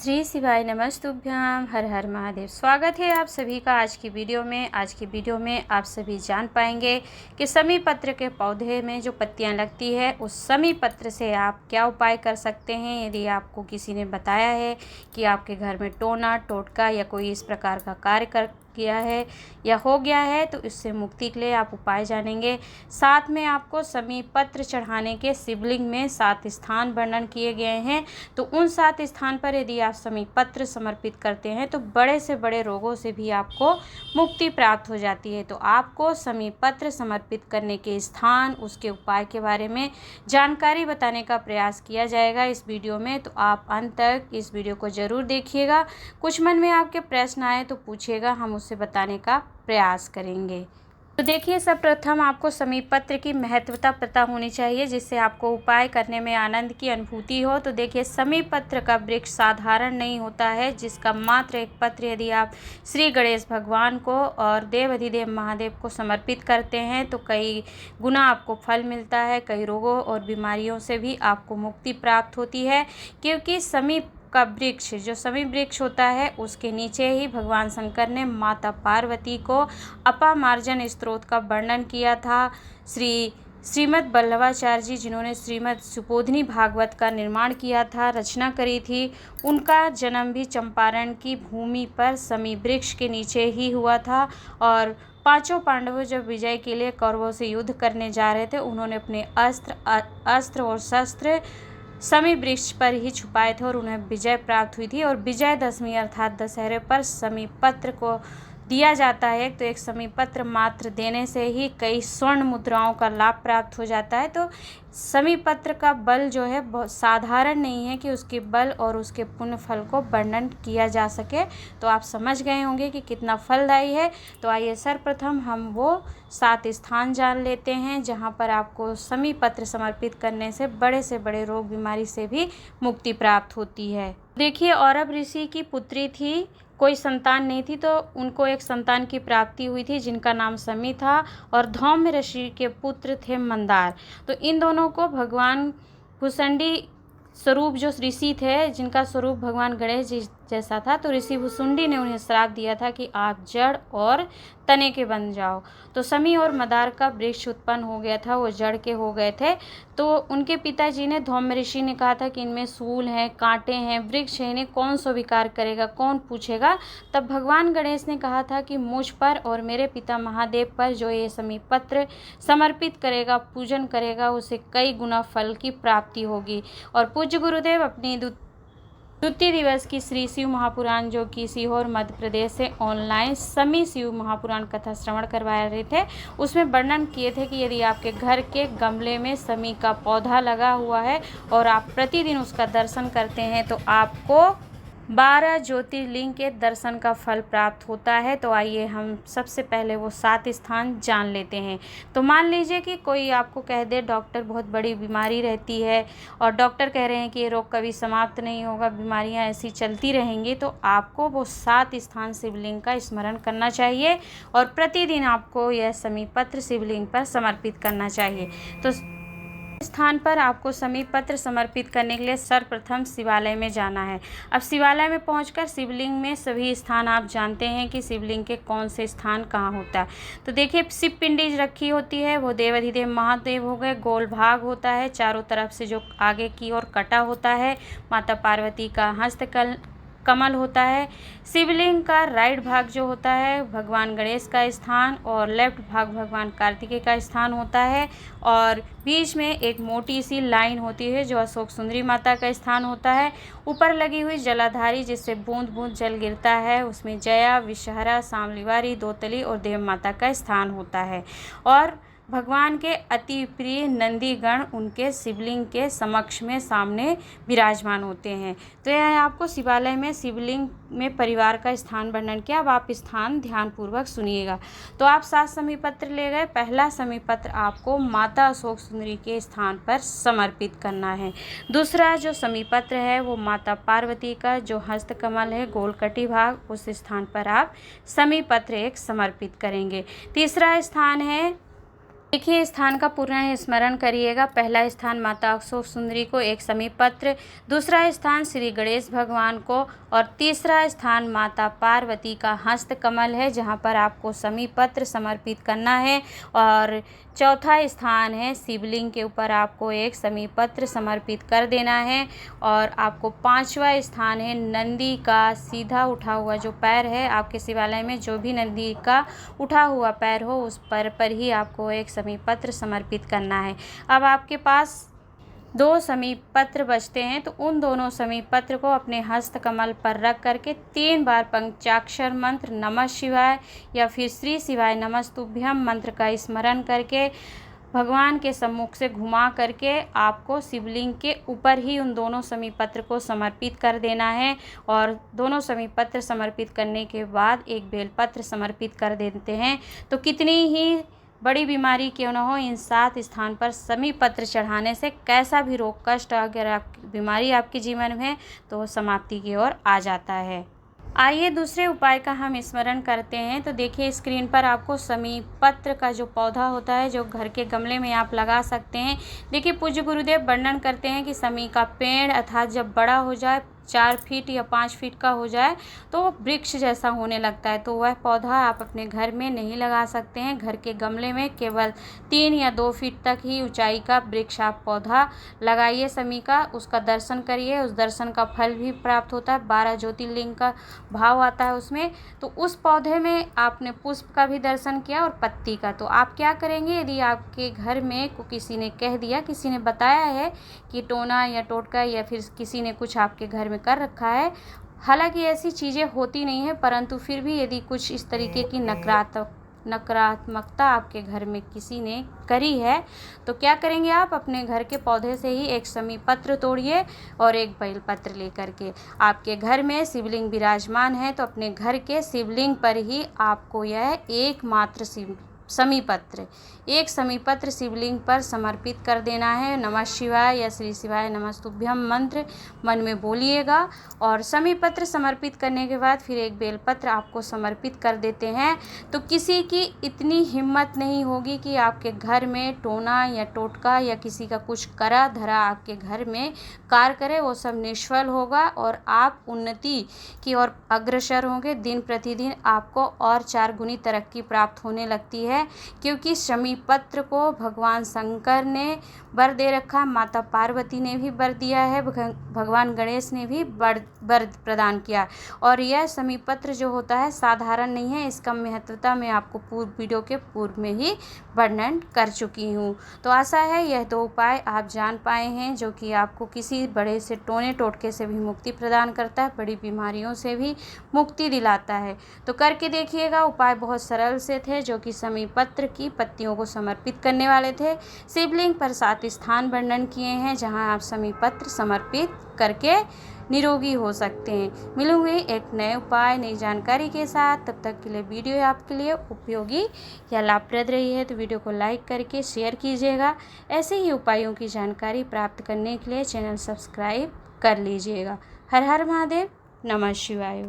श्री शिवाय नमस्तुभ्याम। हर हर महादेव। स्वागत है आप सभी का आज की वीडियो में। आज की वीडियो में आप सभी जान पाएंगे कि समी पत्र के पौधे में जो पत्तियां लगती है उस समी पत्र से आप क्या उपाय कर सकते हैं। यदि आपको किसी ने बताया है कि आपके घर में टोना टोटका या कोई इस प्रकार का कार्य कर किया है या हो गया है तो इससे मुक्ति के लिए आप उपाय जानेंगे। साथ में आपको समी पत्र चढ़ाने के शिवलिंग में 7 स्थान वर्णन किए गए हैं। तो उन 7 स्थान पर यदि आप समी पत्र समर्पित करते हैं तो बड़े से बड़े रोगों से भी आपको मुक्ति प्राप्त हो जाती है। तो आपको समी पत्र समर्पित करने के स्थान, उसके उपाय के बारे में जानकारी बताने का प्रयास किया जाएगा इस वीडियो में। तो आप अंत तक इस वीडियो को ज़रूर देखिएगा। कुछ मन में आपके प्रश्न आए तो पूछिएगा, हम उससे बताने का प्रयास करेंगे। तो देखिए, सर्वप्रथम आपको समी पत्र की महत्वता पता होनी चाहिए जिससे आपको उपाय करने में आनंद की अनुभूति हो। तो देखिए, समी पत्र का वृक्ष साधारण नहीं होता है, जिसका मात्र एक पत्र यदि आप श्री गणेश भगवान को और देवाधिदेव महादेव को समर्पित करते हैं तो कई गुना आपको फल मिलता है। कई रोगों और बीमारियों से भी आपको मुक्ति प्राप्त होती है, क्योंकि समी का वृक्ष जो समी वृक्ष होता है उसके नीचे ही भगवान शंकर ने माता पार्वती को अपामार्जन स्त्रोत का वर्णन किया था। श्रीमद् वल्लभाचार्य जी, जिन्होंने श्रीमद् सुपोधनी भागवत का निर्माण किया था, रचना करी थी, उनका जन्म भी चंपारण की भूमि पर समी वृक्ष के नीचे ही हुआ था। और 5 पांडवों जब विजय के लिए कौरवों से युद्ध करने जा रहे थे, उन्होंने अपने अस्त्र और शस्त्र समी वृक्ष पर ही छुपाए थे और उन्हें विजय प्राप्त हुई थी। और विजयदशमी अर्थात दशहरे पर समी पत्र को दिया जाता है। तो एक समी पत्र मात्र देने से ही कई स्वर्ण मुद्राओं का लाभ प्राप्त हो जाता है। तो समी पत्र का बल जो है बहुत साधारण नहीं है कि उसके बल और उसके पुण्य फल को वर्णन किया जा सके। तो आप समझ गए होंगे कि कितना फलदायी है। तो आइए सर्वप्रथम हम वो 7 स्थान जान लेते हैं जहाँ पर आपको समी पत्र समर्पित करने से बड़े रोग बीमारी से भी मुक्ति प्राप्त होती है। देखिए, औरव ऋषि की पुत्री थी, कोई संतान नहीं थी, तो उनको एक संतान की प्राप्ति हुई थी जिनका नाम समी था। और धौम्य ऋषि के पुत्र थे मंदार। तो इन दोनों को भगवान भुसुंडी स्वरूप जो ऋषि थे, जिनका स्वरूप भगवान गणेश जी जैसा था, तो ऋषि भुसुंडी ने उन्हें श्राप दिया था कि आप जड़ और तने के बन जाओ। तो समी और मंदार का वृक्ष उत्पन्न हो गया था, वो जड़ के हो गए थे। तो उनके पिताजी ने, धौम्य ऋषि ने कहा था कि इनमें सूल हैं, कांटे हैं, वृक्ष है, इन्हें कौन स्वीकार करेगा, कौन पूछेगा। तब भगवान गणेश ने कहा था कि मुझ पर और मेरे पिता महादेव पर जो ये समी पत्र समर्पित करेगा, पूजन करेगा, उसे कई गुना फल की प्राप्ति होगी। और पूज्य गुरुदेव अपनी द्वितीय दिवस की श्री शिव महापुराण, जो कि सीहोर मध्य प्रदेश से ऑनलाइन समी शिव महापुराण कथा श्रवण करवा रहे थे, उसमें वर्णन किए थे कि यदि आपके घर के गमले में समी का पौधा लगा हुआ है और आप प्रतिदिन उसका दर्शन करते हैं तो आपको 12 ज्योतिर्लिंग के दर्शन का फल प्राप्त होता है। तो आइए हम सबसे पहले वो 7 स्थान जान लेते हैं। तो मान लीजिए कि कोई आपको कह दे डॉक्टर बहुत बड़ी बीमारी रहती है और डॉक्टर कह रहे हैं कि ये रोग कभी समाप्त नहीं होगा, बीमारियां ऐसी चलती रहेंगी, तो आपको वो 7 स्थान शिवलिंग का स्मरण करना चाहिए और प्रतिदिन आपको यह समी पत्र शिवलिंग पर समर्पित करना चाहिए। तो स्थान पर आपको समी पत्र समर्पित करने के लिए सर्वप्रथम शिवालय में जाना है। अब शिवालय में पहुंचकर शिवलिंग में सभी स्थान आप जानते हैं कि शिवलिंग के कौन से स्थान कहाँ होता है। तो देखिए, शिव पिंडी रखी होती है, वो देवाधिदेव महादेव हो गए। गोल भाग होता है, चारों तरफ से जो आगे की ओर कटा होता है, माता पार्वती का कमल होता है। शिवलिंग का राइट भाग जो होता है भगवान गणेश का स्थान और लेफ्ट भाग भगवान कार्तिकेय का स्थान होता है। और बीच में एक मोटी सी लाइन होती है जो अशोक सुंदरी माता का स्थान होता है। ऊपर लगी हुई जलाधारी जिससे बूंद बूंद जल गिरता है, उसमें जया, विषहरा, सांवलिवारी, दोतली और देव माता का स्थान होता है। और भगवान के अति प्रिय नंदीगण उनके शिवलिंग के समक्ष में सामने विराजमान होते हैं। तो यह आपको शिवालय में शिवलिंग में परिवार का स्थान वर्णन किया। अब आप स्थान ध्यानपूर्वक सुनिएगा। तो आप 7 समी पत्र ले गए। पहला समी पत्र आपको माता अशोक सुंदरी के स्थान पर समर्पित करना है। दूसरा जो समी पत्र है वो माता पार्वती का जो हस्त कमल है, गोलकटी भाग, उस स्थान पर आप समी पत्र एक समर्पित करेंगे। तीसरा स्थान है देखिए स्थान का पूर्ण स्मरण करिएगा। पहला स्थान माता अशोक सुंदरी को एक समी पत्र, दूसरा स्थान श्री गणेश भगवान को और तीसरा स्थान माता पार्वती का हस्त कमल है, जहां पर आपको समी पत्र समर्पित करना है। और चौथा स्थान है शिवलिंग के ऊपर आपको एक समी पत्र समर्पित कर देना है। और आपको पांचवा स्थान है नंदी का सीधा उठा हुआ जो पैर है आपके शिवालय में, जो भी नंदी का उठा हुआ पैर हो उस पैर पर ही आपको एक समी पत्र समर्पित करना है। अब आपके पास 2 समी पत्र बचते हैं, तो उन दोनों समी पत्र को अपने हस्त कमल पर रख करके 3 बार पंचाक्षर मंत्र नमः शिवाय या फिर श्री शिवाय नमस्तुभ्यम मंत्र का स्मरण करके भगवान के सम्मुख से घुमा करके आपको शिवलिंग के ऊपर ही उन दोनों समी पत्र को समर्पित कर देना है। और दोनों समी पत्र समर्पित करने के बाद एक बेलपत्र समर्पित कर देते हैं। तो कितनी ही बड़ी बीमारी क्यों न हो, इन 7 स्थान पर समी पत्र चढ़ाने से कैसा भी रोग कष्ट अगर बीमारी आपके जीवन में है तो वो समाप्ति की ओर आ जाता है। आइए दूसरे उपाय का हम स्मरण करते हैं। तो देखिए स्क्रीन पर आपको समी पत्र का जो पौधा होता है जो घर के गमले में आप लगा सकते हैं। देखिए पूज्य गुरुदेव वर्णन करते हैं कि समी का पेड़ अर्थात जब बड़ा हो जाए 4 फीट या 5 फीट का हो जाए तो वृक्ष जैसा होने लगता है, तो वह पौधा आप अपने घर में नहीं लगा सकते हैं। घर के गमले में केवल 3 या 2 फीट तक ही ऊंचाई का वृक्ष आप पौधा लगाइए समी का, उसका दर्शन करिए। उस दर्शन का फल भी प्राप्त होता है, 12 ज्योतिर्लिंग का भाव आता है उसमें। तो उस पौधे में आपने पुष्प का भी दर्शन किया और पत्ती का। तो आप क्या करेंगे, यदि आपके घर में को किसी ने कह दिया, किसी ने बताया है कि टोना या टोटका या फिर किसी ने कुछ आपके घर में कर रखा है, हालांकि ऐसी चीज़ें होती नहीं है, परंतु फिर भी यदि कुछ इस तरीके की नकारात्मकता आपके घर में किसी ने करी है तो क्या करेंगे, आप अपने घर के पौधे से ही एक समी पत्र तोड़िए और एक बेलपत्र लेकर के, आपके घर में शिवलिंग विराजमान है तो अपने घर के शिवलिंग पर ही आपको यह एकमात्र एक समी पत्र शिवलिंग पर समर्पित कर देना है। नमः शिवाय या श्री शिवाय नमस्तुभ्यम मंत्र मन में बोलिएगा और समी पत्र समर्पित करने के बाद फिर एक बेलपत्र आपको समर्पित कर देते हैं। तो किसी की इतनी हिम्मत नहीं होगी कि आपके घर में टोना या टोटका या किसी का कुछ करा धरा आपके घर में कार्य करे, वो सब निष्फल होगा और आप उन्नति की ओर अग्रसर होंगे। दिन प्रतिदिन आपको और 4 गुनी तरक्की प्राप्त होने लगती है, क्योंकि समी पत्र को भगवान शंकर ने वर दे रखा, माता पार्वती ने भी वर दिया है, भगवान गणेश ने भी वर प्रदान किया। और यह समी पत्र जो होता है साधारण नहीं है, इसका महत्वता मैं आपको वीडियो के पूर्व में ही वर्णन कर चुकी हूँ। तो आशा है यह 2 उपाय आप जान पाए हैं जो कि आपको किसी बड़े से टोने टोटके से भी मुक्ति प्रदान करता है, बड़ी बीमारियों से भी मुक्ति दिलाता है। तो करके देखिएगा। उपाय बहुत सरल से थे जो कि समी पत्र की पत्तियों को समर्पित करने वाले थे। शिवलिंग पर 7 स्थान वर्णन किए हैं जहां आप समी पत्र समर्पित करके निरोगी हो सकते हैं। मिलूंगी एक नए उपाय नई जानकारी के साथ, तब तक के लिए वीडियो आपके लिए उपयोगी या लाभप्रद रही है तो वीडियो को लाइक करके शेयर कीजिएगा। ऐसे ही उपायों की जानकारी प्राप्त करने के लिए चैनल सब्सक्राइब कर लीजिएगा। हर हर महादेव, नमः शिवाय।